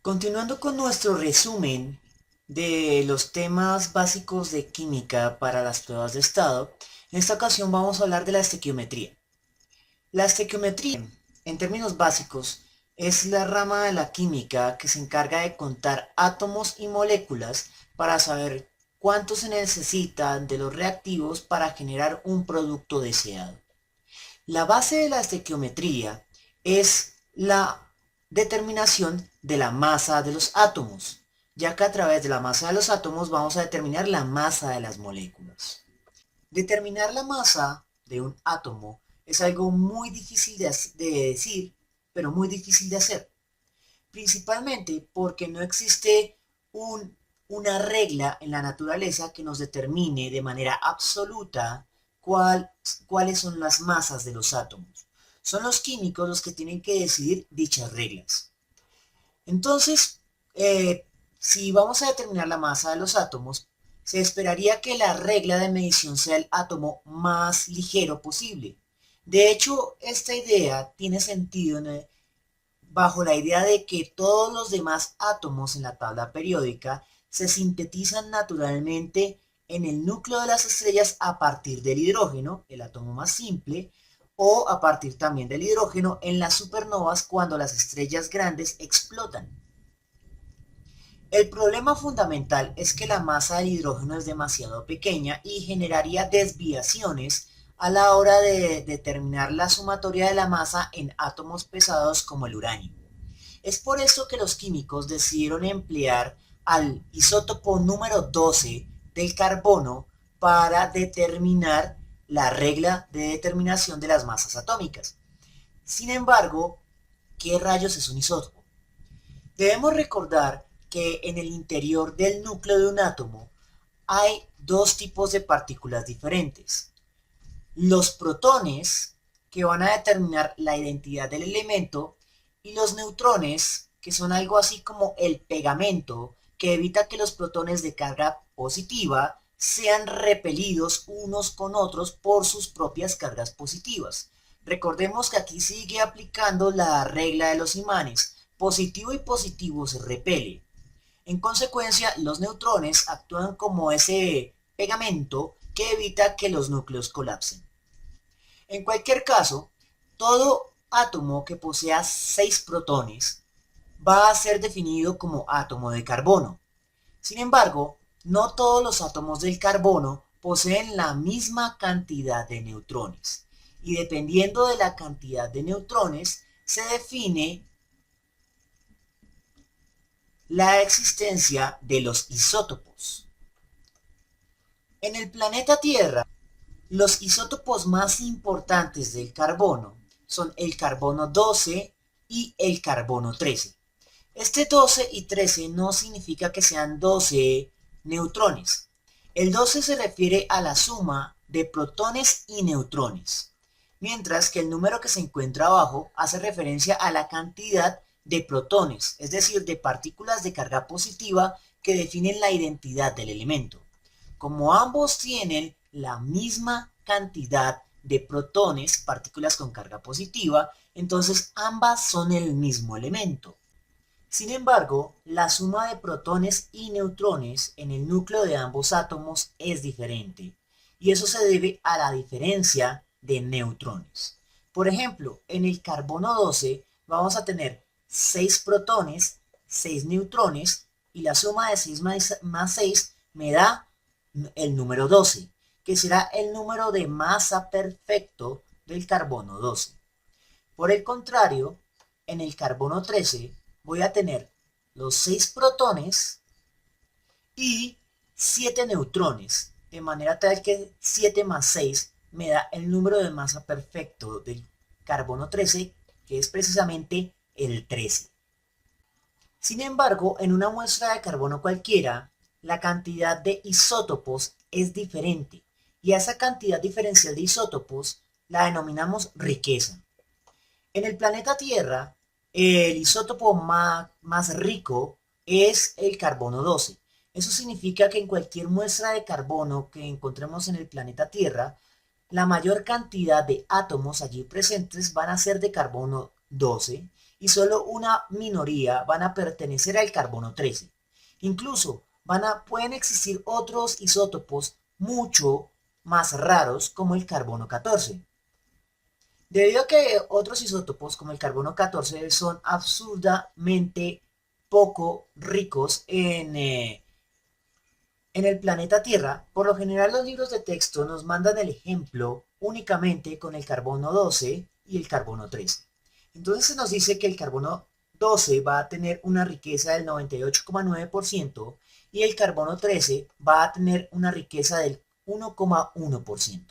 Continuando con nuestro resumen de los temas básicos de química para las pruebas de estado, en esta ocasión vamos a hablar de la estequiometría. La estequiometría, en términos básicos, es la rama de la química que se encarga de contar átomos y moléculas para saber cuánto se necesita de los reactivos para generar un producto deseado. La base de la estequiometría es la determinación de la masa de los átomos, ya que a través de la masa de los átomos vamos a determinar la masa de las moléculas. Determinar la masa de un átomo es algo muy difícil de decir, pero muy difícil de hacer, principalmente porque no existe una regla en la naturaleza que nos determine de manera absoluta cuáles son las masas de los átomos. Son los químicos los que tienen que decidir dichas reglas. Entonces, si vamos a determinar la masa de los átomos, se esperaría que la regla de medición sea el átomo más ligero posible. De hecho, esta idea tiene sentido bajo la idea de que todos los demás átomos en la tabla periódica se sintetizan naturalmente en el núcleo de las estrellas a partir del hidrógeno, el átomo más simple, o a partir también del hidrógeno en las supernovas cuando las estrellas grandes explotan. El problema fundamental es que la masa del hidrógeno es demasiado pequeña y generaría desviaciones a la hora de determinar la sumatoria de la masa en átomos pesados como el uranio. Es por esto que los químicos decidieron emplear al isótopo número 12 del carbono para determinar la regla de determinación de las masas atómicas. Sin embargo, ¿qué rayos es un isótopo? Debemos recordar que en el interior del núcleo de un átomo hay dos tipos de partículas diferentes. Los protones, que van a determinar la identidad del elemento, y los neutrones, que son algo así como el pegamento, que evita que los protones de carga positiva sean repelidos unos con otros por sus propias cargas positivas. Recordemos que aquí sigue aplicando la regla de los imanes. Positivo y positivo se repele. En consecuencia, los neutrones actúan como ese pegamento que evita que los núcleos colapsen. En cualquier caso, todo átomo que posea 6 protones va a ser definido como átomo de carbono. Sin embargo, no todos los átomos del carbono poseen la misma cantidad de neutrones. Y dependiendo de la cantidad de neutrones, se define la existencia de los isótopos. En el planeta Tierra, los isótopos más importantes del carbono son el carbono 12 y el carbono 13. Este 12 y 13 no significa que sean 12 neutrones. El 12 se refiere a la suma de protones y neutrones, mientras que el número que se encuentra abajo hace referencia a la cantidad de protones, es decir, de partículas de carga positiva que definen la identidad del elemento. Como ambos tienen la misma cantidad de protones, partículas con carga positiva, entonces ambas son el mismo elemento. Sin embargo, la suma de protones y neutrones en el núcleo de ambos átomos es diferente, y eso se debe a la diferencia de neutrones. Por ejemplo, en el carbono 12 vamos a tener 6 protones, 6 neutrones, y la suma de 6 más 6 me da el número 12, que será el número de masa perfecto del carbono 12. Por el contrario, en el carbono 13 voy a tener los 6 protones y 7 neutrones, de manera tal que 7 más 6 me da el número de masa perfecto del carbono 13, que es precisamente el 13. Sin embargo, en una muestra de carbono cualquiera, la cantidad de isótopos es diferente, y a esa cantidad diferencial de isótopos la denominamos riqueza. En el planeta Tierra, el isótopo más rico es el carbono 12. Eso significa que en cualquier muestra de carbono que encontremos en el planeta Tierra, la mayor cantidad de átomos allí presentes van a ser de carbono 12 y solo una minoría van a pertenecer al carbono 13. Incluso pueden existir otros isótopos mucho más raros como el carbono 14. Debido a que otros isótopos como el carbono 14 son absurdamente poco ricos en el planeta Tierra, por lo general los libros de texto nos mandan el ejemplo únicamente con el carbono 12 y el carbono 13. Entonces se nos dice que el carbono 12 va a tener una riqueza del 98,9% y el carbono 13 va a tener una riqueza del 1,1%.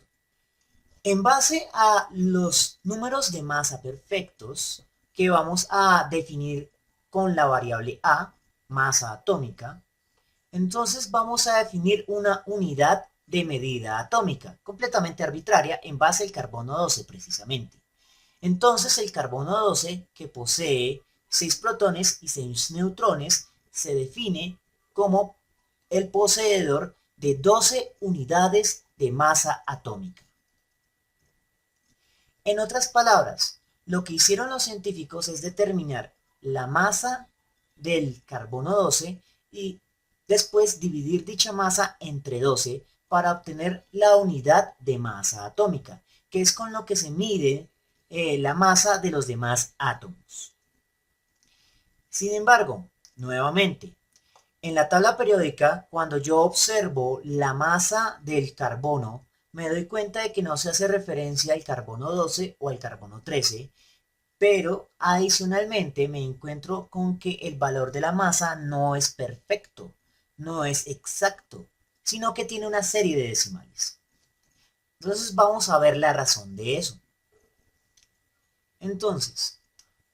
En base a los números de masa perfectos que vamos a definir con la variable A, masa atómica, entonces vamos a definir una unidad de medida atómica, completamente arbitraria, en base al carbono 12 precisamente. Entonces el carbono 12, que posee 6 protones y 6 neutrones, se define como el poseedor de 12 unidades de masa atómica. En otras palabras, lo que hicieron los científicos es determinar la masa del carbono 12 y después dividir dicha masa entre 12 para obtener la unidad de masa atómica, que es con lo que se mide la masa de los demás átomos. Sin embargo, nuevamente, en la tabla periódica, cuando yo observo la masa del carbono, me doy cuenta de que no se hace referencia al carbono 12 o al carbono 13, pero adicionalmente me encuentro con que el valor de la masa no es perfecto, no es exacto, sino que tiene una serie de decimales. Entonces vamos a ver la razón de eso. Entonces,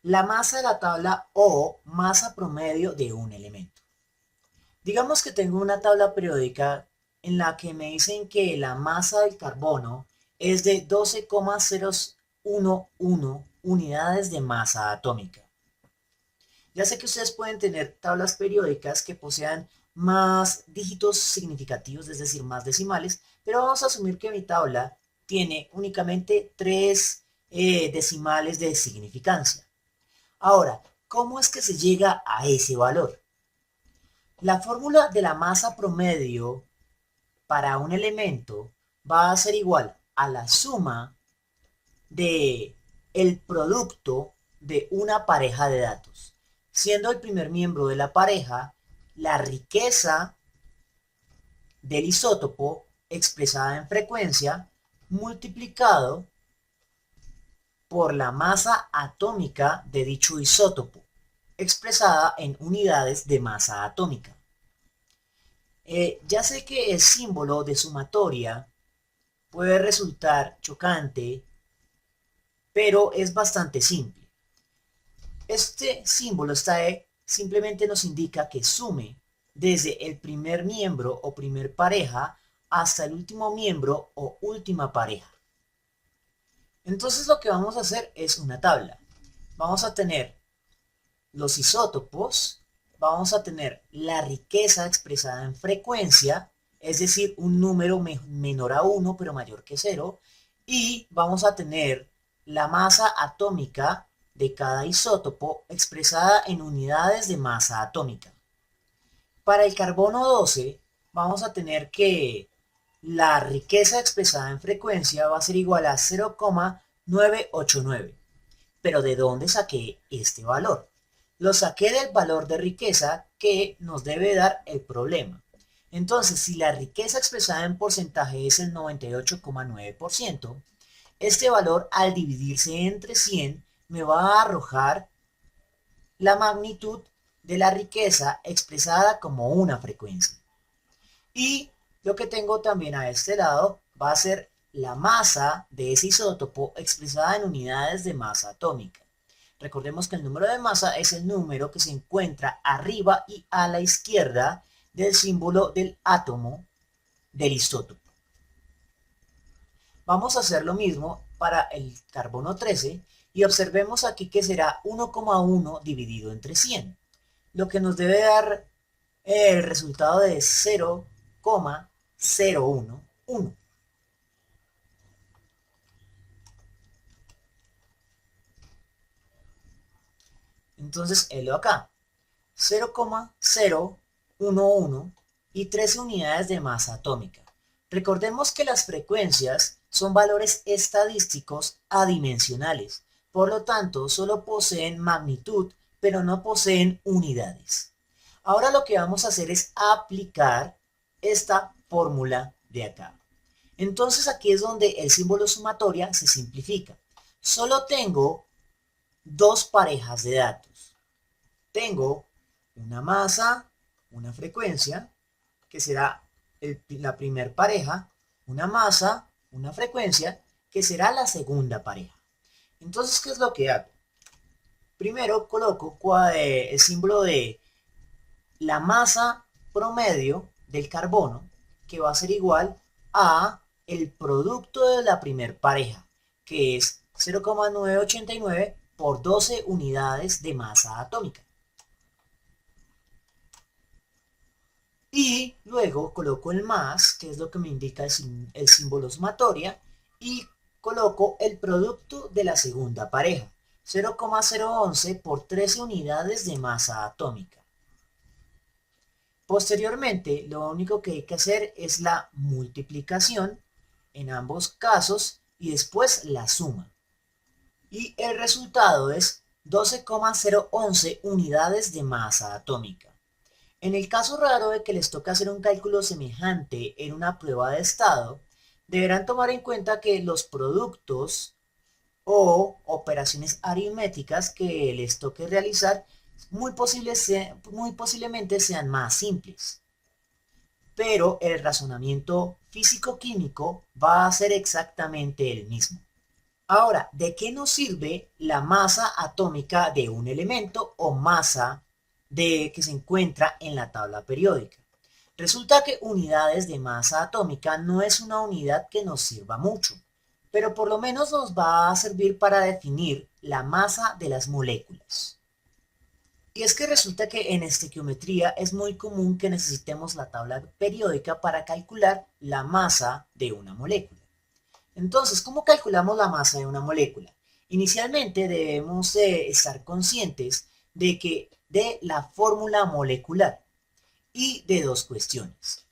la masa de la tabla O, masa promedio de un elemento. Digamos que tengo una tabla periódica en la que me dicen que la masa del carbono es de 12,011 unidades de masa atómica. Ya sé que ustedes pueden tener tablas periódicas que posean más dígitos significativos, es decir, más decimales, pero vamos a asumir que mi tabla tiene únicamente 3 decimales de significancia. Ahora, ¿cómo es que se llega a ese valor? La fórmula de la masa promedio para un elemento va a ser igual a la suma de el producto de una pareja de datos, siendo el primer miembro de la pareja la riqueza del isótopo expresada en frecuencia multiplicado por la masa atómica de dicho isótopo expresada en unidades de masa atómica. Ya sé que el símbolo de sumatoria puede resultar chocante, pero es bastante simple. Este símbolo simplemente nos indica que sume desde el primer miembro o primer pareja hasta el último miembro o última pareja. Entonces lo que vamos a hacer es una tabla. Vamos a tener los isótopos, vamos a tener la riqueza expresada en frecuencia, es decir, un número menor a 1 pero mayor que 0, y vamos a tener la masa atómica de cada isótopo expresada en unidades de masa atómica. Para el carbono 12 vamos a tener que la riqueza expresada en frecuencia va a ser igual a 0,989. Pero ¿de dónde saqué este valor? Lo saqué del valor de riqueza que nos debe dar el problema. Entonces, si la riqueza expresada en porcentaje es el 98,9%, este valor al dividirse entre 100 me va a arrojar la magnitud de la riqueza expresada como una frecuencia. Y lo que tengo también a este lado va a ser la masa de ese isótopo expresada en unidades de masa atómica. Recordemos que el número de masa es el número que se encuentra arriba y a la izquierda del símbolo del átomo del isótopo. Vamos a hacer lo mismo para el carbono 13 y observemos aquí que será 1,1 dividido entre 100, lo que nos debe dar el resultado de 0,011. Entonces, lo acá, 0,011 y 13 unidades de masa atómica. Recordemos que las frecuencias son valores estadísticos adimensionales, por lo tanto, solo poseen magnitud, pero no poseen unidades. Ahora lo que vamos a hacer es aplicar esta fórmula de acá. Entonces aquí es donde el símbolo sumatoria se simplifica. Solo tengo dos parejas de datos. Tengo una masa, una frecuencia, que será la primera pareja, una masa, una frecuencia, que será la segunda pareja. Entonces, ¿qué es lo que hago? Primero coloco el símbolo de la masa promedio del carbono, que va a ser igual a el producto de la primer pareja, que es 0,989 por 12 unidades de masa atómica. Y luego coloco el más, que es lo que me indica el símbolo sumatoria, y coloco el producto de la segunda pareja, 0,011 por 13 unidades de masa atómica. Posteriormente, lo único que hay que hacer es la multiplicación en ambos casos y después la suma. Y el resultado es 12,011 unidades de masa atómica. En el caso raro de que les toque hacer un cálculo semejante en una prueba de estado, deberán tomar en cuenta que los productos o operaciones aritméticas que les toque realizar muy posiblemente sean más simples. Pero el razonamiento físico-químico va a ser exactamente el mismo. Ahora, ¿de qué nos sirve la masa atómica de un elemento o masa que se encuentra en la tabla periódica? Resulta que unidades de masa atómica no es una unidad que nos sirva mucho, pero por lo menos nos va a servir para definir la masa de las moléculas. Y es que resulta que en estequiometría es muy común que necesitemos la tabla periódica para calcular la masa de una molécula. Entonces, ¿cómo calculamos la masa de una molécula? Inicialmente debemos estar conscientes de la fórmula molecular y de dos cuestiones.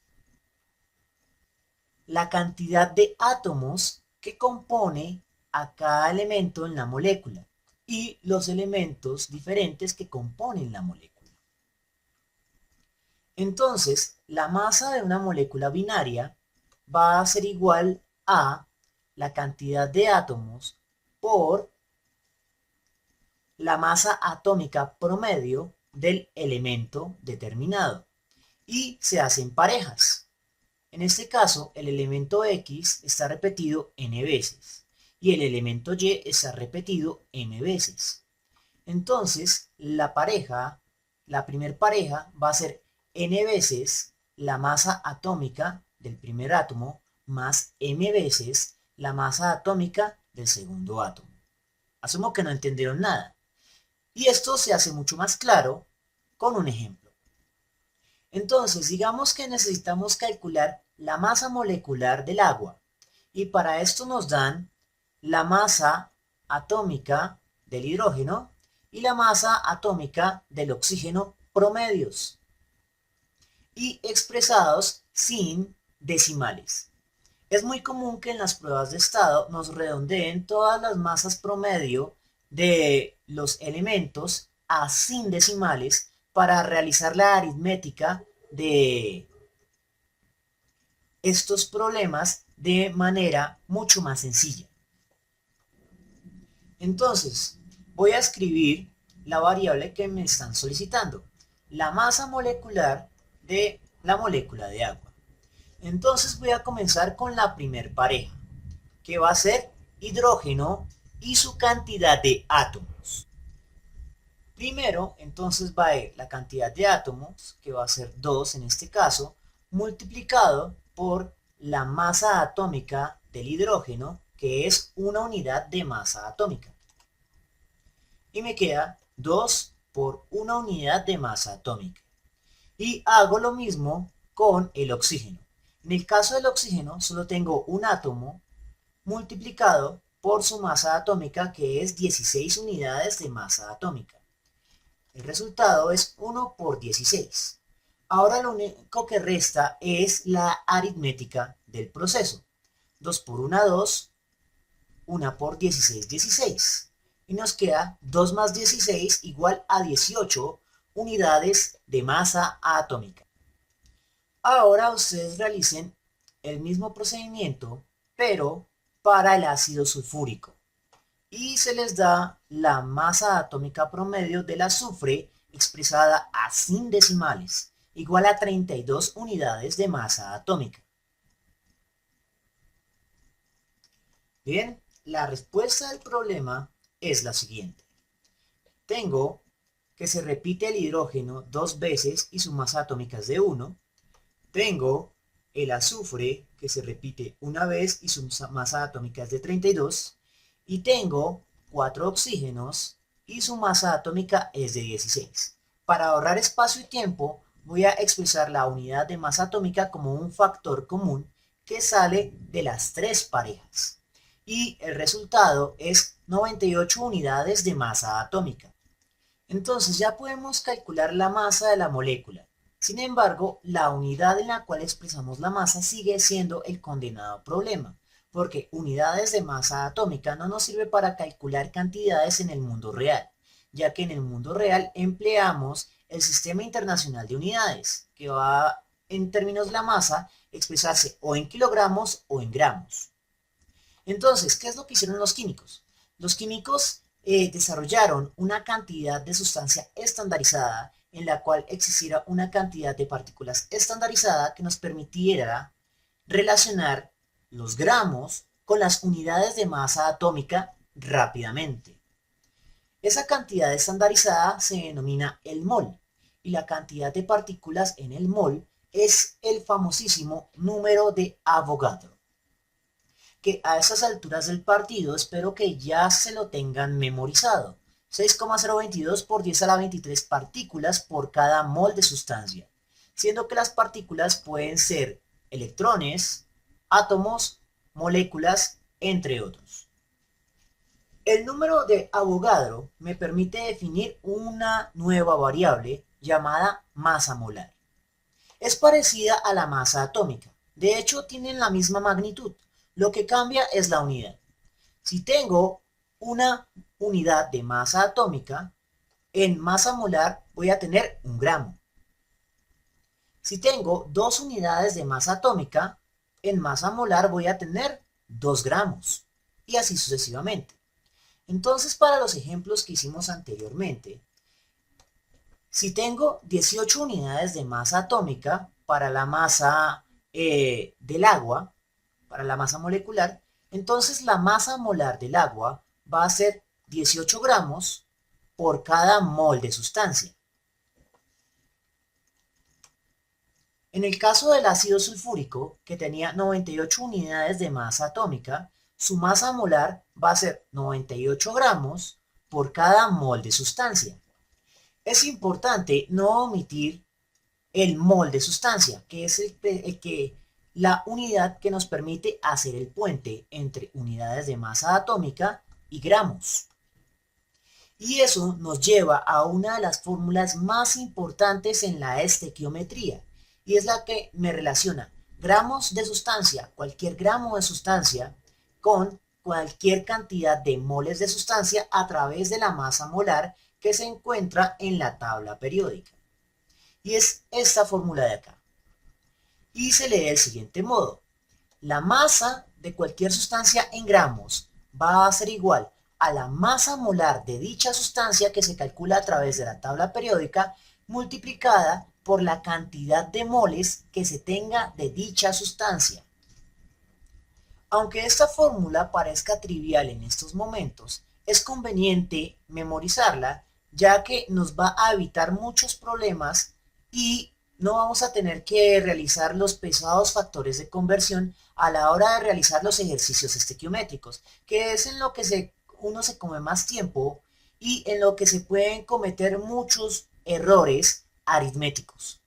La cantidad de átomos que compone a cada elemento en la molécula y los elementos diferentes que componen la molécula. Entonces, la masa de una molécula binaria va a ser igual a la cantidad de átomos por la masa atómica promedio del elemento determinado. Y se hacen parejas. En este caso, el elemento X está repetido n veces y el elemento Y está repetido m veces. Entonces, la primer pareja va a ser n veces la masa atómica del primer átomo más m veces la masa atómica del segundo átomo. Asumo que no entendieron nada. Y esto se hace mucho más claro con un ejemplo. Entonces, digamos que necesitamos calcular la masa molecular del agua. Y para esto nos dan la masa atómica del hidrógeno y la masa atómica del oxígeno promedios. Y expresados sin decimales. Es muy común que en las pruebas de estado nos redondeen todas las masas promedio de los elementos a sin decimales para realizar la aritmética de estos problemas de manera mucho más sencilla. Entonces, voy a escribir la variable que me están solicitando, la masa molecular de la molécula de agua. Entonces voy a comenzar con la primer pareja, que va a ser hidrógeno y su cantidad de átomos. Primero, entonces va a ir la cantidad de átomos, que va a ser 2 en este caso, multiplicado por la masa atómica del hidrógeno, que es una unidad de masa atómica. Y me queda 2 por una unidad de masa atómica. Y hago lo mismo con el oxígeno. En el caso del oxígeno solo tengo un átomo multiplicado por su masa atómica, que es 16 unidades de masa atómica. El resultado es 1 por 16. Ahora lo único que resta es la aritmética del proceso. 2 por 1, 2, 1 por 16, 16. Y nos queda 2 más 16 igual a 18 unidades de masa atómica. Ahora ustedes realicen el mismo procedimiento, pero para el ácido sulfúrico. Y se les da la masa atómica promedio del azufre expresada a sin decimales, igual a 32 unidades de masa atómica. Bien, la respuesta del problema es la siguiente. Tengo que se repite el hidrógeno 2 veces y su masa atómica es de 1. Tengo el azufre que se repite una vez y su masa atómica es de 32. Y tengo 4 oxígenos y su masa atómica es de 16. Para ahorrar espacio y tiempo, voy a expresar la unidad de masa atómica como un factor común que sale de las 3 parejas. Y el resultado es 98 unidades de masa atómica. Entonces ya podemos calcular la masa de la molécula. Sin embargo, la unidad en la cual expresamos la masa sigue siendo el condenado problema, porque unidades de masa atómica no nos sirve para calcular cantidades en el mundo real, ya que en el mundo real empleamos el Sistema Internacional de Unidades, que va en términos de la masa expresarse o en kilogramos o en gramos. Entonces, ¿qué es lo que hicieron los químicos? Los químicos desarrollaron una cantidad de sustancia estandarizada en la cual existiera una cantidad de partículas estandarizada que nos permitiera relacionar los gramos con las unidades de masa atómica rápidamente. Esa cantidad estandarizada se denomina el mol y la cantidad de partículas en el mol es el famosísimo número de Avogadro, que a esas alturas del partido espero que ya se lo tengan memorizado. 6,022 por 10 a la 23 partículas por cada mol de sustancia, siendo que las partículas pueden ser electrones, átomos, moléculas, entre otros. El número de Avogadro me permite definir una nueva variable llamada masa molar. Es parecida a la masa atómica, de hecho tienen la misma magnitud, lo que cambia es la unidad. Si tengo una unidad de masa atómica, en masa molar voy a tener 1 gramo. Si tengo 2 unidades de masa atómica, en masa molar voy a tener 2 gramos. Y así sucesivamente. Entonces, para los ejemplos que hicimos anteriormente, si tengo 18 unidades de masa atómica para la masa del agua, para la masa molecular, entonces la masa molar del agua va a ser 18 gramos por cada mol de sustancia. En el caso del ácido sulfúrico, que tenía 98 unidades de masa atómica, su masa molar va a ser 98 gramos por cada mol de sustancia. Es importante no omitir el mol de sustancia, que es la unidad que nos permite hacer el puente entre unidades de masa atómica y gramos. Y eso nos lleva a una de las fórmulas más importantes en la estequiometría, y es la que me relaciona gramos de sustancia, cualquier gramo de sustancia, con cualquier cantidad de moles de sustancia a través de la masa molar que se encuentra en la tabla periódica. Y es esta fórmula de acá. Y se lee del siguiente modo. La masa de cualquier sustancia en gramos va a ser igual a la masa molar de dicha sustancia que se calcula a través de la tabla periódica multiplicada por la cantidad de moles que se tenga de dicha sustancia. Aunque esta fórmula parezca trivial en estos momentos, es conveniente memorizarla ya que nos va a evitar muchos problemas y no vamos a tener que realizar los pesados factores de conversión a la hora de realizar los ejercicios estequiométricos, que es en lo que uno se come más tiempo y en lo que se pueden cometer muchos errores aritméticos.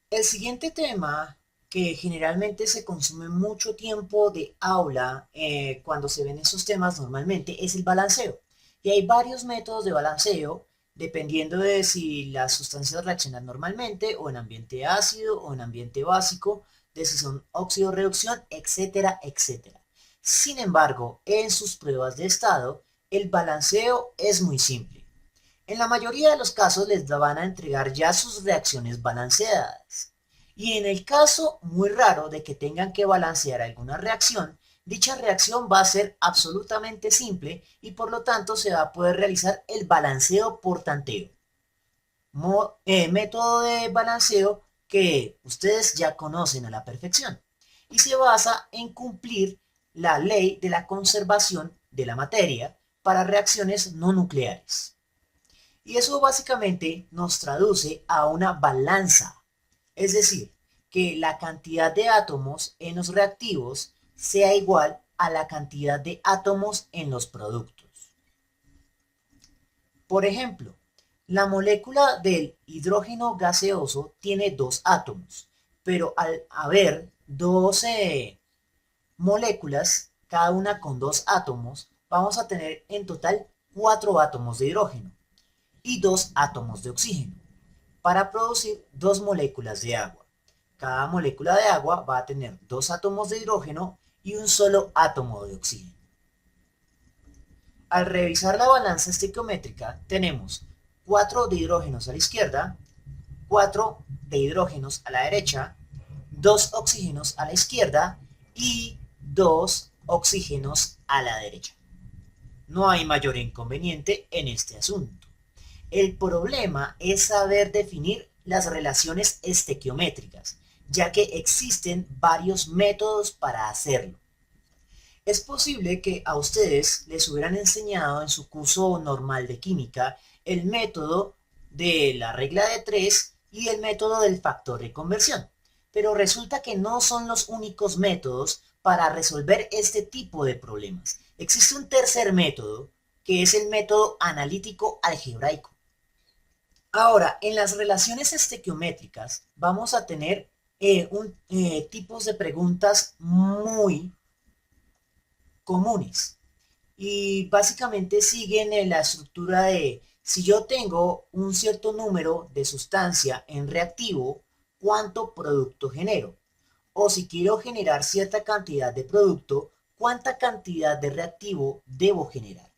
El siguiente tema que generalmente se consume mucho tiempo de aula cuando se ven esos temas normalmente es el balanceo. Y hay varios métodos de balanceo dependiendo de si las sustancias reaccionan normalmente o en ambiente ácido o en ambiente básico, de si son óxido-reducción, etcétera, etcétera. Sin embargo, en sus pruebas de estado, el balanceo es muy simple. En la mayoría de los casos les van a entregar ya sus reacciones balanceadas. Y en el caso muy raro de que tengan que balancear alguna reacción, dicha reacción va a ser absolutamente simple y por lo tanto se va a poder realizar el balanceo por tanteo. Método de balanceo que ustedes ya conocen a la perfección y se basa en cumplir la ley de la conservación de la materia para reacciones no nucleares. Y eso básicamente nos traduce a una balanza, es decir, que la cantidad de átomos en los reactivos sea igual a la cantidad de átomos en los productos. Por ejemplo, la molécula del hidrógeno gaseoso tiene dos átomos, pero al haber 12 moléculas, cada una con dos átomos, vamos a tener en total 4 átomos de hidrógeno y 2 átomos de oxígeno para producir 2 moléculas de agua. Cada molécula de agua va a tener 2 átomos de hidrógeno y un solo átomo de oxígeno. Al revisar la balanza estequiométrica tenemos 4 de hidrógenos a la izquierda, 4 de hidrógenos a la derecha, 2 oxígenos a la izquierda y 2 oxígenos a la derecha. No hay mayor inconveniente en este asunto. El problema es saber definir las relaciones estequiométricas, ya que existen varios métodos para hacerlo. Es posible que a ustedes les hubieran enseñado en su curso normal de química el método de la regla de 3 y el método del factor de conversión, pero resulta que no son los únicos métodos para resolver este tipo de problemas. Existe un tercer método, que es el método analítico algebraico. Ahora, en las relaciones estequiométricas vamos a tener tipos de preguntas muy comunes y básicamente siguen la estructura de si yo tengo un cierto número de sustancia en reactivo, ¿cuánto producto genero? O si quiero generar cierta cantidad de producto, ¿cuánta cantidad de reactivo debo generar?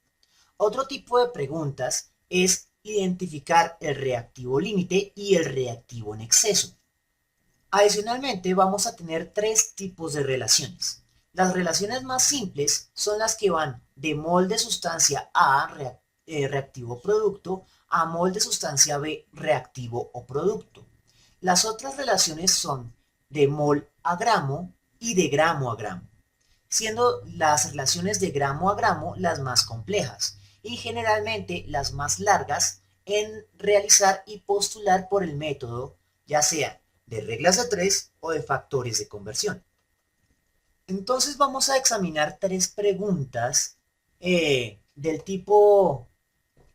Otro tipo de preguntas es identificar el reactivo límite y el reactivo en exceso. Adicionalmente, vamos a tener 3 tipos de relaciones. Las relaciones más simples son las que van de mol de sustancia A, reactivo producto, a mol de sustancia B, reactivo o producto. Las otras relaciones son de mol a gramo y de gramo a gramo, siendo las relaciones de gramo a gramo las más complejas y generalmente las más largas en realizar y postular por el método, ya sea de reglas de 3 o de factores de conversión. Entonces vamos a examinar 3 preguntas del tipo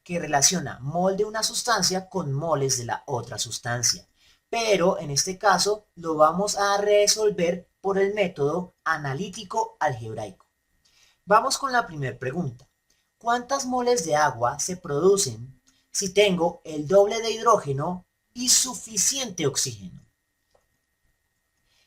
que relaciona mol de una sustancia con moles de la otra sustancia. Pero en este caso lo vamos a resolver por el método analítico algebraico. Vamos con la primera pregunta. ¿Cuántas moles de agua se producen si tengo el doble de hidrógeno y suficiente oxígeno?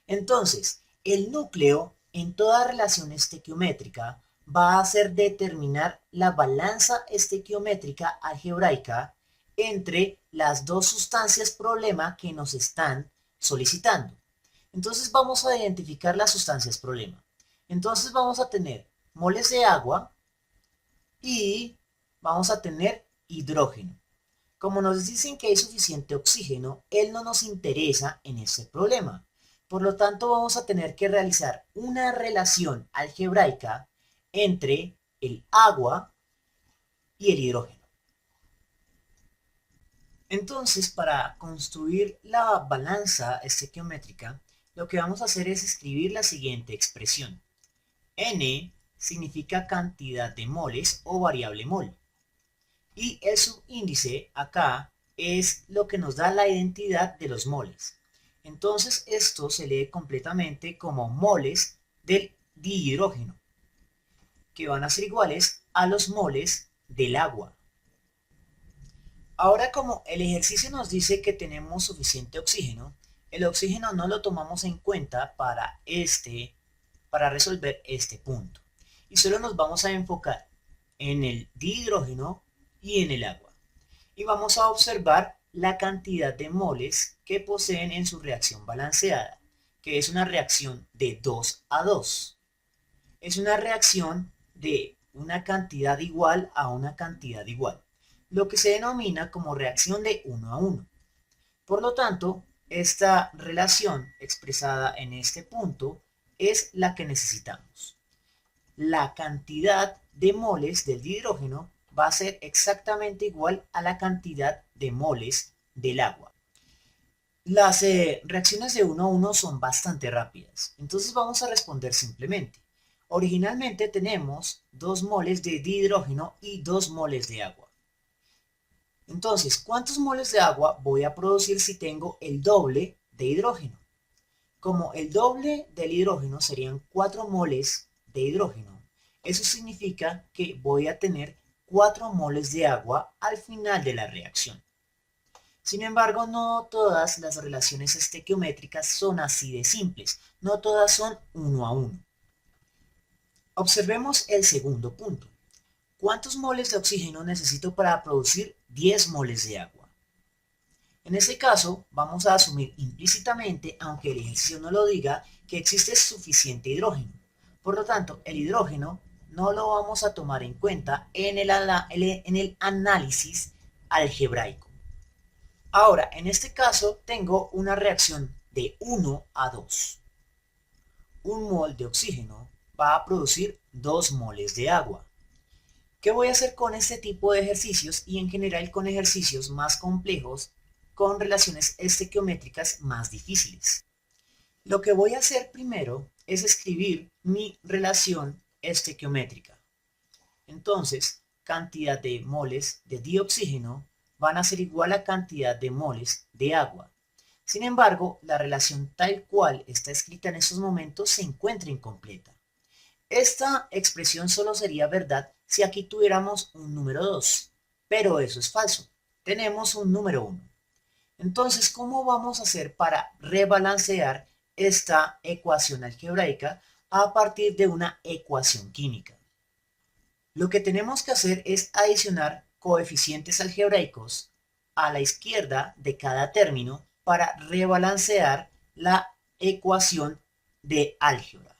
Entonces, el núcleo en toda relación estequiométrica va a hacer determinar la balanza estequiométrica algebraica entre las dos sustancias problema que nos están solicitando. Entonces vamos a identificar las sustancias problema. Entonces vamos a tener moles de agua y vamos a tener hidrógeno. Como nos dicen que hay suficiente oxígeno, él no nos interesa en ese problema. Por lo tanto, vamos a tener que realizar una relación algebraica entre el agua y el hidrógeno. Entonces, para construir la balanza estequiométrica, lo que vamos a hacer es escribir la siguiente expresión. N significa cantidad de moles o variable mol. Y el subíndice acá es lo que nos da la identidad de los moles. Entonces esto se lee completamente como moles del dihidrógeno, que van a ser iguales a los moles del agua. Ahora, como el ejercicio nos dice que tenemos suficiente oxígeno, el oxígeno no lo tomamos en cuenta para resolver este punto. Y solo nos vamos a enfocar en el dihidrógeno y en el agua. Y vamos a observar la cantidad de moles que poseen en su reacción balanceada, que es una reacción de 2 a 2. Es una reacción de una cantidad igual a una cantidad igual, lo que se denomina como reacción de 1 a 1. Por lo tanto, esta relación expresada en este punto es la que necesitamos. La cantidad de moles del hidrógeno va a ser exactamente igual a la cantidad de moles del agua. Las reacciones de 1 a 1 son bastante rápidas, entonces vamos a responder simplemente. Originalmente tenemos 2 moles de dihidrógeno y 2 moles de agua. Entonces, ¿cuántos moles de agua voy a producir si tengo el doble de hidrógeno? Como el doble del hidrógeno serían 4 moles de hidrógeno, eso significa que voy a tener 4 moles de agua al final de la reacción. Sin embargo, no todas las relaciones estequiométricas son así de simples, no todas son 1 a 1. Observemos el segundo punto. ¿Cuántos moles de oxígeno necesito para producir 10 moles de agua? En este caso, vamos a asumir implícitamente, aunque el ejercicio no lo diga, que existe suficiente hidrógeno. Por lo tanto, el hidrógeno no lo vamos a tomar en cuenta en el análisis algebraico. Ahora, en este caso, tengo una reacción de 1 a 2. Un mol de oxígeno va a producir 2 moles de agua. ¿Qué voy a hacer con este tipo de ejercicios y en general con ejercicios más complejos con relaciones estequiométricas más difíciles? Lo que voy a hacer primero es escribir mi relación estequiométrica. Entonces, cantidad de moles de dioxígeno van a ser igual a cantidad de moles de agua. Sin embargo, la relación tal cual está escrita en estos momentos se encuentra incompleta. Esta expresión solo sería verdad si aquí tuviéramos un número 2, pero eso es falso. Tenemos un número 1. Entonces, ¿cómo vamos a hacer para rebalancear esta ecuación algebraica a partir de una ecuación química? Lo que tenemos que hacer es adicionar coeficientes algebraicos a la izquierda de cada término para rebalancear la ecuación de álgebra.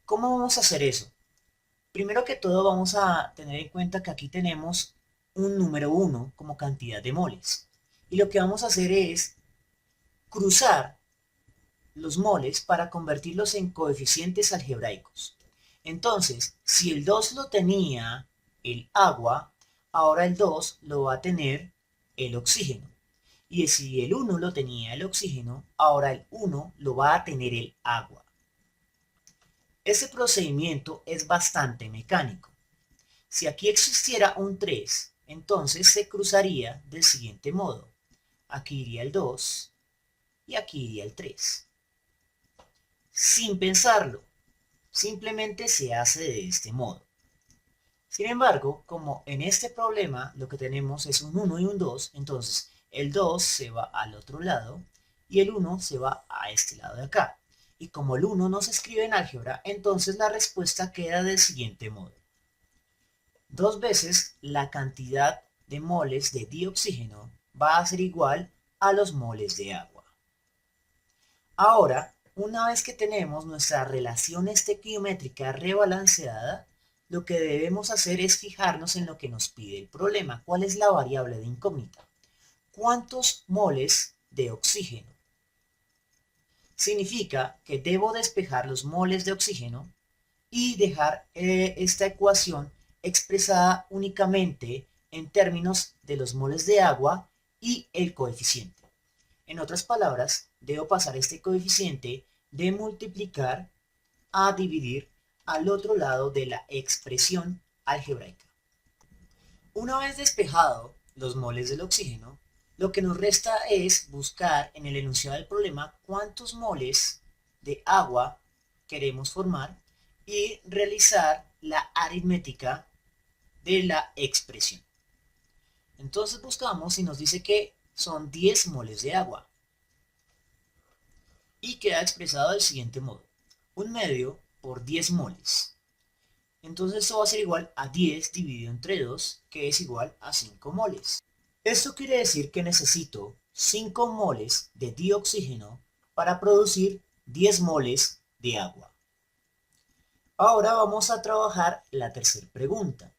¿Cómo vamos a hacer eso? Primero que todo vamos a tener en cuenta que aquí tenemos un número 1 como cantidad de moles. Y lo que vamos a hacer es cruzar los moles para convertirlos en coeficientes algebraicos. Entonces, si el 2 lo tenía el agua, ahora el 2 lo va a tener el oxígeno. Y si el 1 lo tenía el oxígeno, ahora el 1 lo va a tener el agua. Este procedimiento es bastante mecánico. Si aquí existiera un 3, entonces se cruzaría del siguiente modo. Aquí iría el 2 y aquí iría el 3. Sin pensarlo, simplemente se hace de este modo. Sin embargo, como en este problema lo que tenemos es un 1 y un 2, entonces el 2 se va al otro lado y el 1 se va a este lado de acá. Y como el 1 no se escribe en álgebra, entonces la respuesta queda del siguiente modo. 2 veces la cantidad de moles de dioxígeno va a ser igual a los moles de agua. Ahora, una vez que tenemos nuestra relación estequiométrica rebalanceada, lo que debemos hacer es fijarnos en lo que nos pide el problema. ¿Cuál es la variable de incógnita? ¿Cuántos moles de oxígeno? Significa que debo despejar los moles de oxígeno y dejar esta ecuación expresada únicamente en términos de los moles de agua y el coeficiente. En otras palabras, debo pasar este coeficiente de multiplicar a dividir al otro lado de la expresión algebraica. Una vez despejado los moles del oxígeno, lo que nos resta es buscar en el enunciado del problema cuántos moles de agua queremos formar y realizar la aritmética de la expresión. Entonces buscamos y nos dice que son 10 moles de agua. Y queda expresado del siguiente modo. 1/2 por 10 moles. Entonces esto va a ser igual a 10 dividido entre 2, que es igual a 5 moles. Esto quiere decir que necesito 5 moles de dioxígeno para producir 10 moles de agua. Ahora vamos a trabajar la tercera pregunta.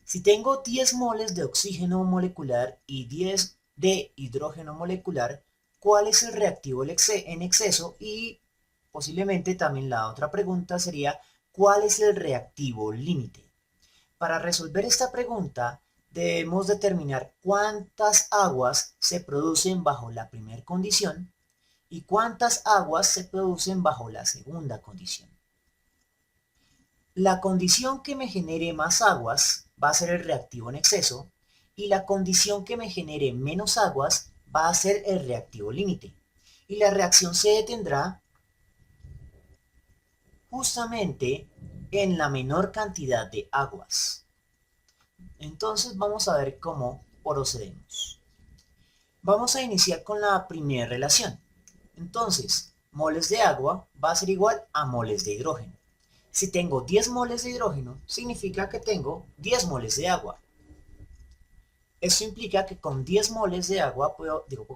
Si tengo 10 moles de oxígeno molecular y 10 de hidrógeno molecular, ¿cuál es el reactivo en exceso? Y posiblemente también la otra pregunta sería, ¿cuál es el reactivo límite? Para resolver esta pregunta, debemos determinar cuántas aguas se producen bajo la primera condición y cuántas aguas se producen bajo la segunda condición. La condición que me genere más aguas va a ser el reactivo en exceso y la condición que me genere menos aguas va a ser el reactivo límite. Y la reacción se detendrá justamente en la menor cantidad de aguas. Entonces vamos a ver cómo procedemos. Vamos a iniciar con la primera relación. Entonces, moles de agua va a ser igual a moles de hidrógeno. Si tengo 10 moles de hidrógeno, significa que tengo 10 moles de agua. Esto implica que con 10 moles de agua,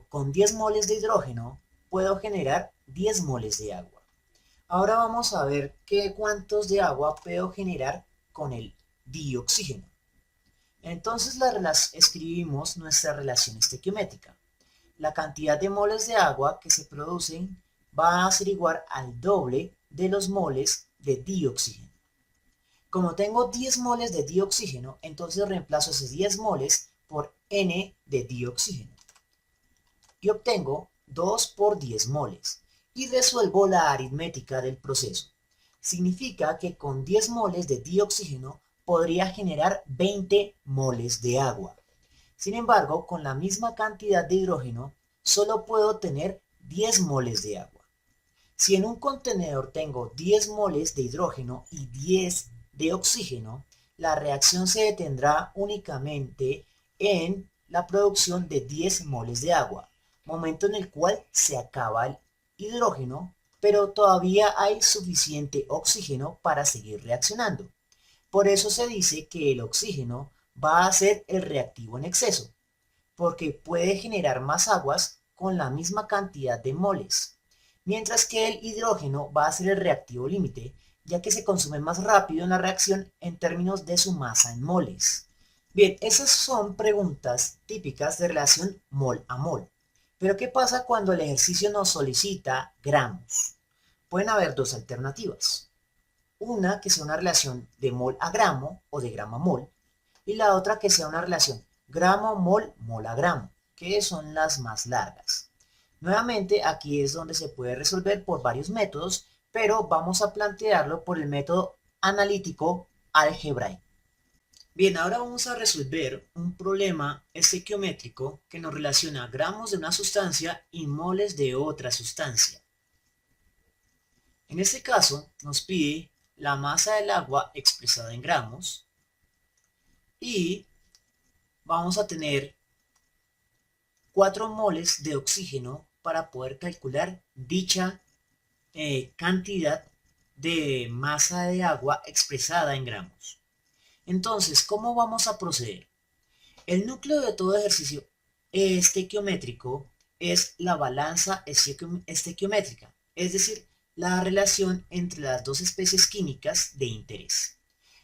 con 10 moles de hidrógeno, puedo generar 10 moles de agua. Ahora vamos a ver cuántos de agua puedo generar con el dioxígeno. Entonces escribimos nuestra relación estequiométrica. La cantidad de moles de agua que se producen va a ser igual al doble de los moles de dioxígeno. Como tengo 10 moles de dioxígeno, entonces reemplazo esos 10 moles por N de dioxígeno. Y obtengo 2 por 10 moles. Y resuelvo la aritmética del proceso. Significa que con 10 moles de dioxígeno podría generar 20 moles de agua. Sin embargo, con la misma cantidad de hidrógeno, solo puedo tener 10 moles de agua. Si en un contenedor tengo 10 moles de hidrógeno y 10 de oxígeno, la reacción se detendrá únicamente en la producción de 10 moles de agua, momento en el cual se acaba el hidrógeno, pero todavía hay suficiente oxígeno para seguir reaccionando. Por eso se dice que el oxígeno va a ser el reactivo en exceso, porque puede generar más aguas con la misma cantidad de moles, mientras que el hidrógeno va a ser el reactivo límite, ya que se consume más rápido en la reacción en términos de su masa en moles. Bien, esas son preguntas típicas de relación mol a mol. Pero ¿qué pasa cuando el ejercicio nos solicita gramos? Pueden haber dos alternativas. Una que sea una relación de mol a gramo o de gramo a mol, y la otra que sea una relación gramo, mol, mol a gramo, que son las más largas. Nuevamente, aquí es donde se puede resolver por varios métodos, pero vamos a plantearlo por el método analítico algebraico. Bien, ahora vamos a resolver un problema estequiométrico que nos relaciona gramos de una sustancia y moles de otra sustancia. En este caso, nos pide la masa del agua expresada en gramos y vamos a tener 4 moles de oxígeno para poder calcular dicha cantidad de masa de agua expresada en gramos. Entonces, ¿cómo vamos a proceder? El núcleo de todo ejercicio estequiométrico es la balanza estequiométrica, es decir, la relación entre las dos especies químicas de interés.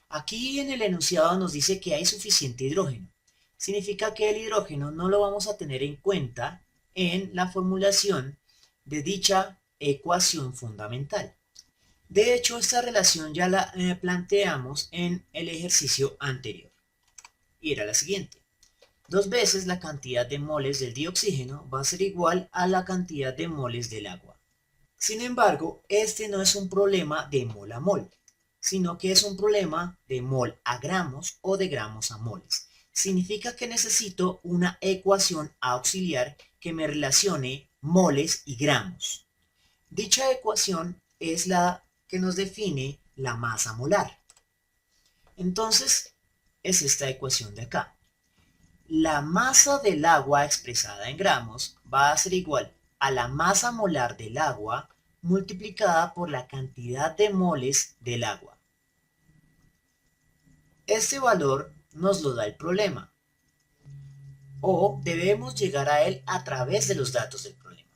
Aquí en el enunciado nos dice que hay suficiente hidrógeno. Significa que el hidrógeno no lo vamos a tener en cuenta en la formulación de dicha ecuación fundamental. De hecho, esta relación ya la planteamos en el ejercicio anterior. Y era la siguiente. 2 veces la cantidad de moles del dioxígeno va a ser igual a la cantidad de moles del agua. Sin embargo, este no es un problema de mol a mol, sino que es un problema de mol a gramos o de gramos a moles. Significa que necesito una ecuación auxiliar que me relacione moles y gramos. Dicha ecuación es la que nos define la masa molar. Entonces, es esta ecuación de acá. la masa del agua expresada en gramos va a ser igual a la masa molar del agua multiplicada por la cantidad de moles del agua. Este valor nos lo da el problema, o debemos llegar a él a través de los datos del problema.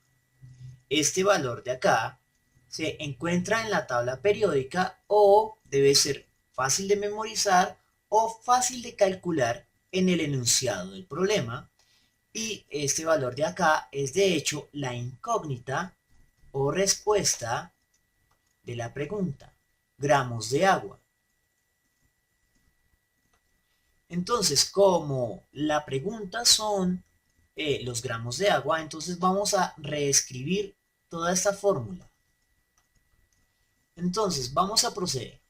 Este valor de acá se encuentra en la tabla periódica o debe ser fácil de memorizar o fácil de calcular en el enunciado del problema, y este valor de acá es de hecho la incógnita o respuesta de la pregunta, gramos de agua. Entonces, como la pregunta son los gramos de agua, entonces vamos a reescribir toda esta fórmula. Entonces, vamos a proceder.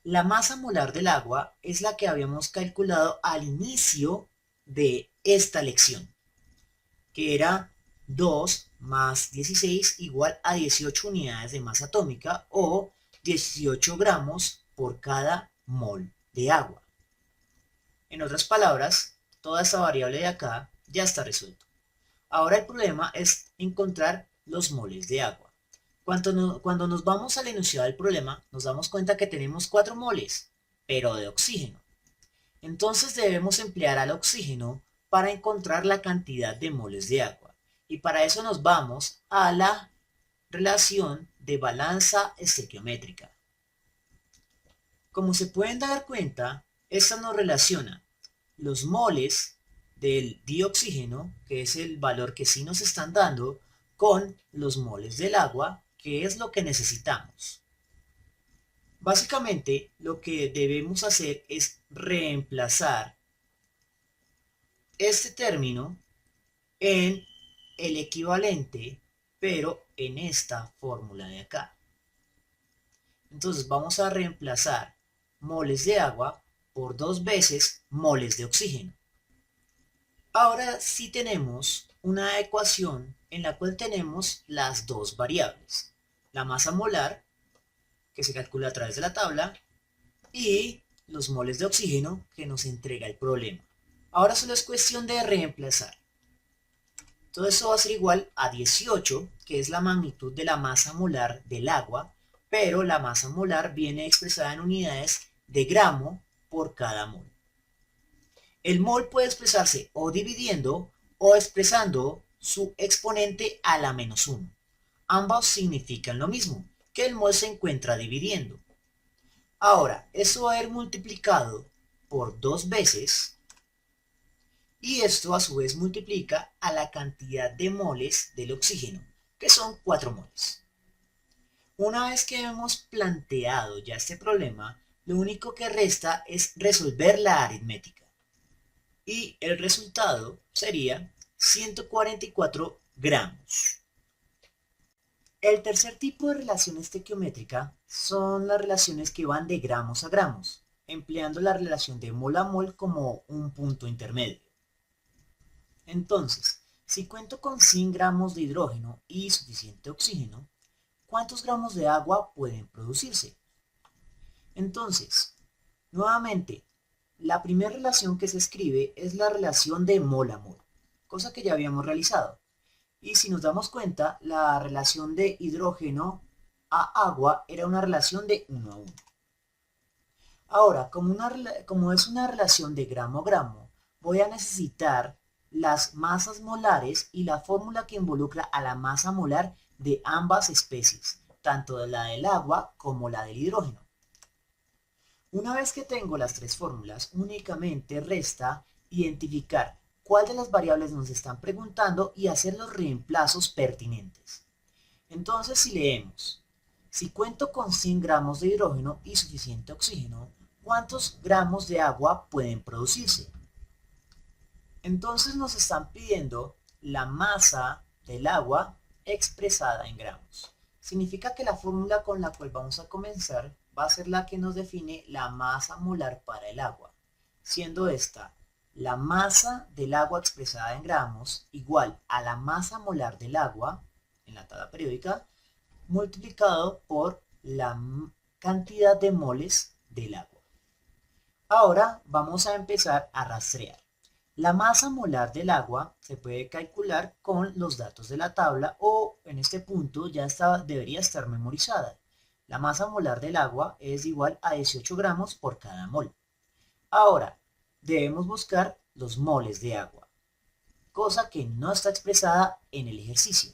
La masa molar del agua es la que habíamos calculado al inicio de esta lección, que era 2 más 16 igual a 18 unidades de masa atómica o 18 gramos por cada mol de agua. En otras palabras, toda esta variable de acá ya está resuelta. Ahora el problema es encontrar los moles de agua. Cuando nos vamos al enunciado del problema, nos damos cuenta que tenemos 4 moles, pero de oxígeno. Entonces debemos emplear al oxígeno para encontrar la cantidad de moles de agua. Y para eso nos vamos a la relación de balanza estequiométrica. Como se pueden dar cuenta, esta nos relaciona los moles del dioxígeno, que es el valor que sí nos están dando, con los moles del agua, que es lo que necesitamos. Básicamente, lo que debemos hacer es reemplazar este término en el equivalente, pero en esta fórmula de acá. Entonces vamos a reemplazar moles de agua por 2 veces moles de oxígeno. Ahora sí tenemos una ecuación en la cual tenemos las dos variables. La masa molar, que se calcula a través de la tabla, y los moles de oxígeno que nos entrega el problema. Ahora solo es cuestión de reemplazar. Todo eso va a ser igual a 18, que es la magnitud de la masa molar del agua, pero la masa molar viene expresada en unidades de gramo por cada mol. El mol puede expresarse o dividiendo o expresando su exponente a la menos 1. Ambos significan lo mismo, que el mol se encuentra dividiendo. Ahora, esto va a ir multiplicado por 2 veces, y esto a su vez multiplica a la cantidad de moles del oxígeno, que son 4 moles. Una vez que hemos planteado ya este problema, lo único que resta es resolver la aritmética. Y el resultado sería 144 gramos. El tercer tipo de relación estequiométrica son las relaciones que van de gramos a gramos, empleando la relación de mol a mol como un punto intermedio. Entonces, si cuento con 100 gramos de hidrógeno y suficiente oxígeno, ¿cuántos gramos de agua pueden producirse? Entonces, nuevamente, la primera relación que se escribe es la relación de mol a mol, cosa que ya habíamos realizado. Y si nos damos cuenta, la relación de hidrógeno a agua era una relación de 1 a 1. Ahora, como es una relación de gramo a gramo, voy a necesitar las masas molares y la fórmula que involucra a la masa molar de ambas especies, tanto de la del agua como la del hidrógeno. Una vez que tengo las tres fórmulas, únicamente resta identificar cuál de las variables nos están preguntando y hacer los reemplazos pertinentes. Entonces, si leemos, si cuento con 100 gramos de hidrógeno y suficiente oxígeno, ¿cuántos gramos de agua pueden producirse? Entonces nos están pidiendo la masa del agua expresada en gramos. Significa que la fórmula con la cual vamos a comenzar va a ser la que nos define la masa molar para el agua, siendo esta la masa del agua expresada en gramos igual a la masa molar del agua en la tabla periódica multiplicado por la cantidad de moles del agua. Ahora vamos a empezar a rastrear. La masa molar del agua se puede calcular con los datos de la tabla o en este punto ya debería estar memorizada. La masa molar del agua es igual a 18 gramos por cada mol. Ahora, debemos buscar los moles de agua, cosa que no está expresada en el ejercicio.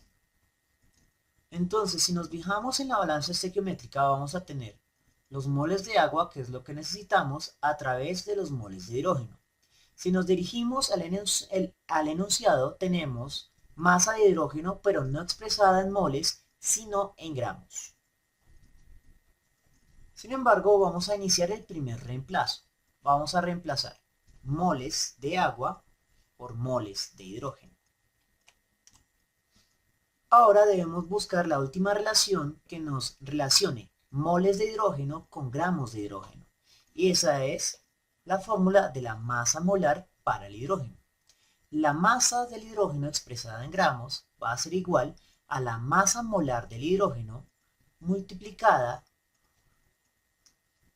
Entonces, si nos fijamos en la balanza estequiométrica, vamos a tener los moles de agua, que es lo que necesitamos, a través de los moles de hidrógeno. Si nos dirigimos al enunciado, tenemos masa de hidrógeno, pero no expresada en moles, sino en gramos. Sin embargo, vamos a iniciar el primer reemplazo. Vamos a reemplazar moles de agua por moles de hidrógeno. Ahora debemos buscar la última relación que nos relacione moles de hidrógeno con gramos de hidrógeno. Y esa es la fórmula de la masa molar para el hidrógeno. La masa del hidrógeno expresada en gramos va a ser igual a la masa molar del hidrógeno multiplicada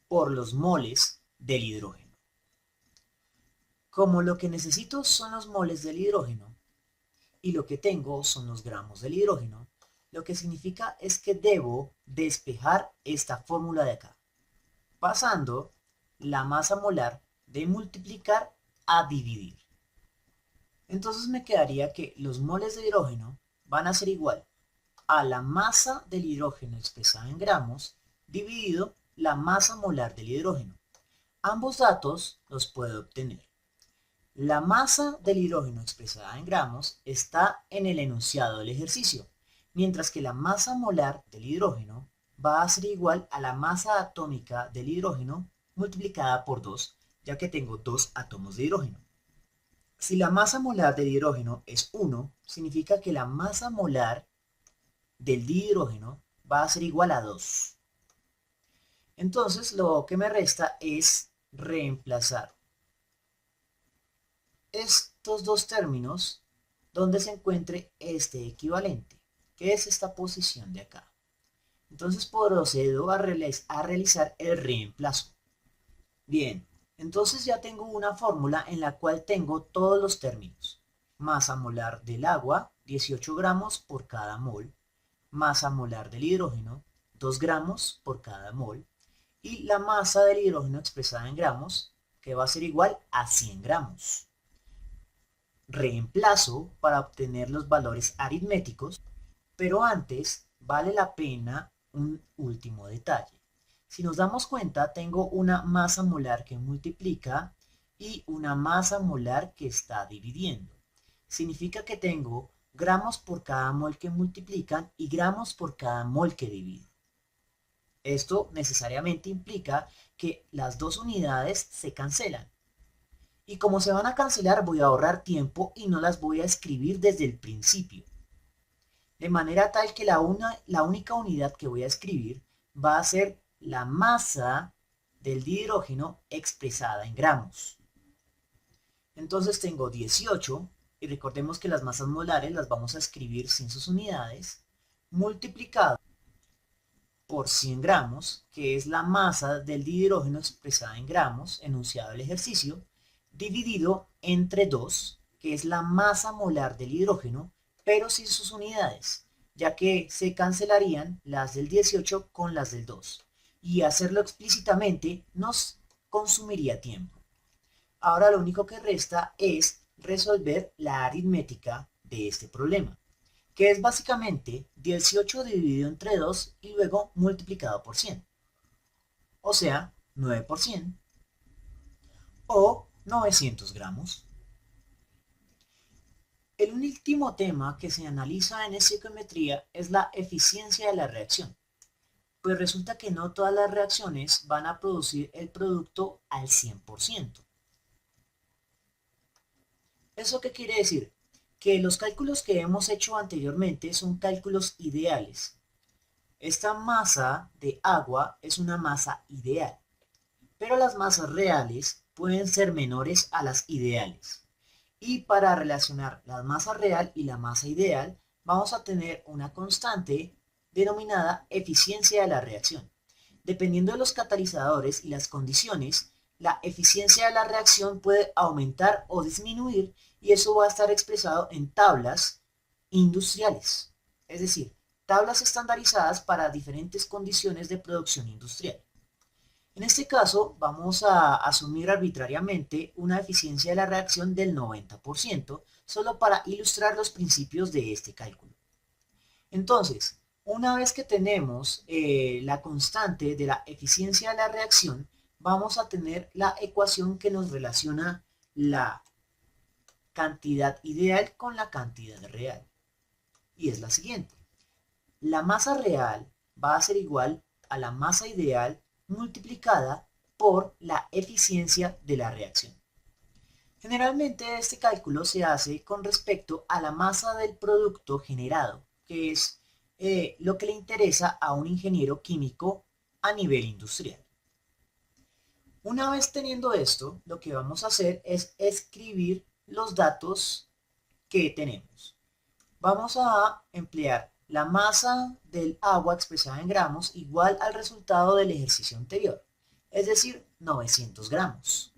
por los moles del hidrógeno. Como lo que necesito son los moles del hidrógeno y lo que tengo son los gramos del hidrógeno, lo que significa es que debo despejar esta fórmula de acá, pasando la masa molar de multiplicar a dividir. Entonces me quedaría que los moles de hidrógeno van a ser igual a la masa del hidrógeno expresada en gramos dividido la masa molar del hidrógeno. Ambos datos los puedo obtener. La masa del hidrógeno expresada en gramos está en el enunciado del ejercicio, mientras que la masa molar del hidrógeno va a ser igual a la masa atómica del hidrógeno multiplicada por 2, ya que tengo 2 átomos de hidrógeno. Si la masa molar del hidrógeno es 1, significa que la masa molar del dihidrógeno va a ser igual a 2. Entonces lo que me resta es reemplazar estos dos términos donde se encuentre este equivalente, que es esta posición de acá. Entonces procedo a realizar el reemplazo. Bien, entonces ya tengo una fórmula en la cual tengo todos los términos. Masa molar del agua, 18 gramos por cada mol. Masa molar del hidrógeno, 2 gramos por cada mol. Y la masa del hidrógeno expresada en gramos, que va a ser igual a 100 gramos. Reemplazo para obtener los valores aritméticos, pero antes vale la pena un último detalle. Si nos damos cuenta, tengo una masa molar que multiplica y una masa molar que está dividiendo. Significa que tengo gramos por cada mol que multiplican y gramos por cada mol que dividen. Esto necesariamente implica que las dos unidades se cancelan. Y como se van a cancelar, voy a ahorrar tiempo y no las voy a escribir desde el principio. De manera tal que la única unidad que voy a escribir va a ser la masa del dihidrógeno expresada en gramos. Entonces tengo 18, y recordemos que las masas molares las vamos a escribir sin sus unidades, multiplicado por 100 gramos, que es la masa del dihidrógeno expresada en gramos, enunciado el ejercicio, dividido entre 2, que es la masa molar del hidrógeno, pero sin sus unidades, ya que se cancelarían las del 18 con las del 2. Y hacerlo explícitamente nos consumiría tiempo. Ahora lo único que resta es resolver la aritmética de este problema, que es básicamente 18 dividido entre 2 y luego multiplicado por 100. O sea, 9 por 100 o 900 gramos. El último tema que se analiza en estequiometría es la eficiencia de la reacción, pues resulta que no todas las reacciones van a producir el producto al 100%. ¿Eso qué quiere decir? Que los cálculos que hemos hecho anteriormente son cálculos ideales. Esta masa de agua es una masa ideal, pero las masas reales pueden ser menores a las ideales. Y para relacionar la masa real y la masa ideal, vamos a tener una constante denominada eficiencia de la reacción. Dependiendo de los catalizadores y las condiciones, la eficiencia de la reacción puede aumentar o disminuir y eso va a estar expresado en tablas industriales, es decir, tablas estandarizadas para diferentes condiciones de producción industrial. En este caso, vamos a asumir arbitrariamente una eficiencia de la reacción del 90%, solo para ilustrar los principios de este cálculo. Entonces, una vez que tenemos la constante de la eficiencia de la reacción, vamos a tener la ecuación que nos relaciona la cantidad ideal con la cantidad real. Y es la siguiente. La masa real va a ser igual a la masa ideal multiplicada por la eficiencia de la reacción. Generalmente este cálculo se hace con respecto a la masa del producto generado, que es lo que le interesa a un ingeniero químico a nivel industrial. Una vez teniendo esto, lo que vamos a hacer es escribir los datos que tenemos. Vamos a emplear la masa del agua expresada en gramos igual al resultado del ejercicio anterior, es decir, 900 gramos.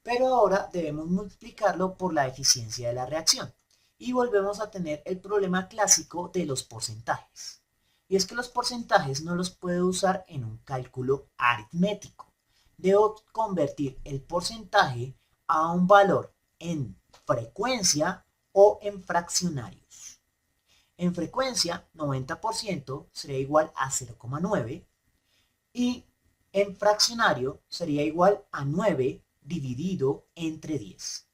Pero ahora debemos multiplicarlo por la eficiencia de la reacción. Y volvemos a tener el problema clásico de los porcentajes. Y es que los porcentajes no los puedo usar en un cálculo aritmético. Debo convertir el porcentaje a un valor en frecuencia o en fraccionarios. En frecuencia, 90% sería igual a 0,9 y en fraccionario sería igual a 9 dividido entre 10.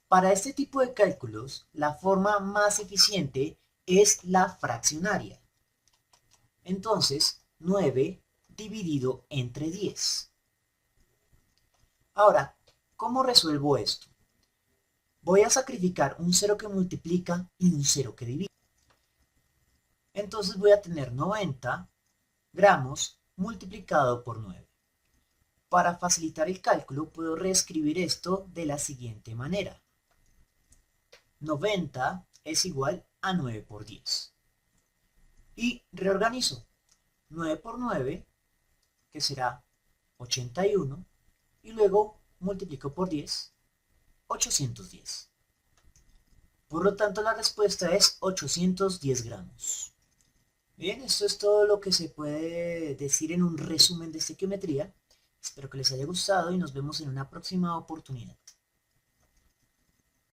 Para este tipo de cálculos, la forma más eficiente es la fraccionaria. Entonces, 9 dividido entre 10. Ahora, ¿cómo resuelvo esto? Voy a sacrificar un 0 que multiplica y un 0 que divide. Entonces voy a tener 90 gramos multiplicado por 9. Para facilitar el cálculo, puedo reescribir esto de la siguiente manera. 90 es igual a 9 por 10. Y reorganizo. 9 por 9, que será 81, y luego multiplico por 10, 810. Por lo tanto, la respuesta es 810 gramos. Bien, esto es todo lo que se puede decir en un resumen de estequiometría. Espero que les haya gustado y nos vemos en una próxima oportunidad.